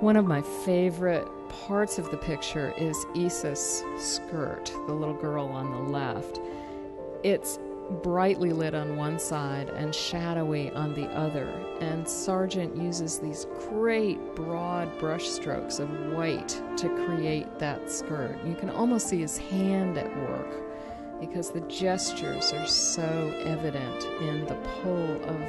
One of my favorite parts of the picture is Issa's skirt, the little girl on the left. It's brightly lit on one side and shadowy on the other, and Sargent uses these great broad brush strokes of white to create that skirt. You can almost see his hand at work because the gestures are so evident in the pull of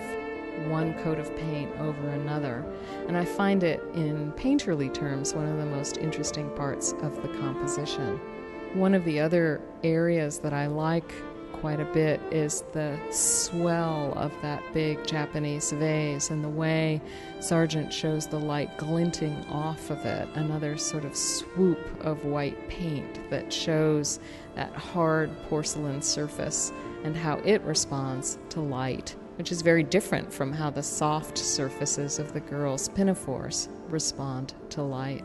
one coat of paint over another. And I find it, in painterly terms, one of the most interesting parts of the composition. One of the other areas that I like quite a bit is the swell of that big Japanese vase and the way Sargent shows the light glinting off of it, another sort of swoop of white paint that shows that hard porcelain surface and how it responds to light, which is very different from how the soft surfaces of the girl's pinafores respond to light.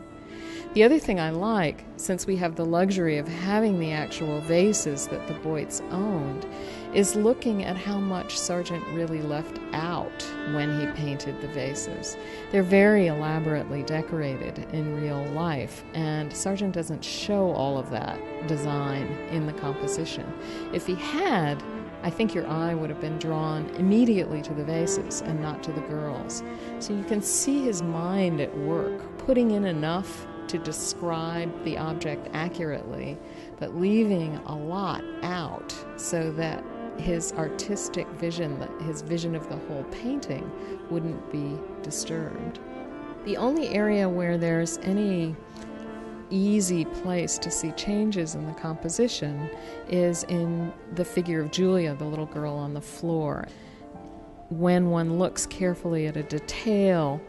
The other thing I like, since we have the luxury of having the actual vases that the Boyts owned, is looking at how much Sargent really left out when he painted the vases. They're very elaborately decorated in real life, and Sargent doesn't show all of that design in the composition. If he had, I think your eye would have been drawn immediately to the vases and not to the girls. So you can see his mind at work, putting in enough to describe the object accurately, but leaving a lot out so that his artistic vision, his vision of the whole painting, wouldn't be disturbed. The only area where there's any easy place to see changes in the composition is in the figure of Julia, the little girl on the floor. When one looks carefully at a detail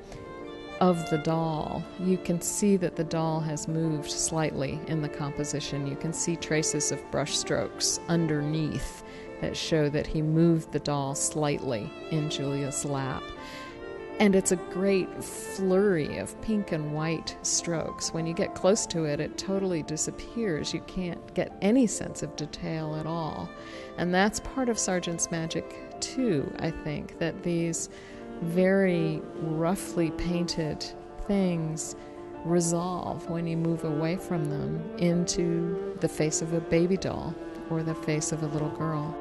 of the doll, you can see that the doll has moved slightly in the composition. You can see traces of brush strokes underneath that show that he moved the doll slightly in Julia's lap. And it's a great flurry of pink and white strokes. When you get close to it, it totally disappears. You can't get any sense of detail at all. And that's part of Sargent's magic too, I think, that these very roughly painted things resolve when you move away from them into the face of a baby doll or the face of a little girl.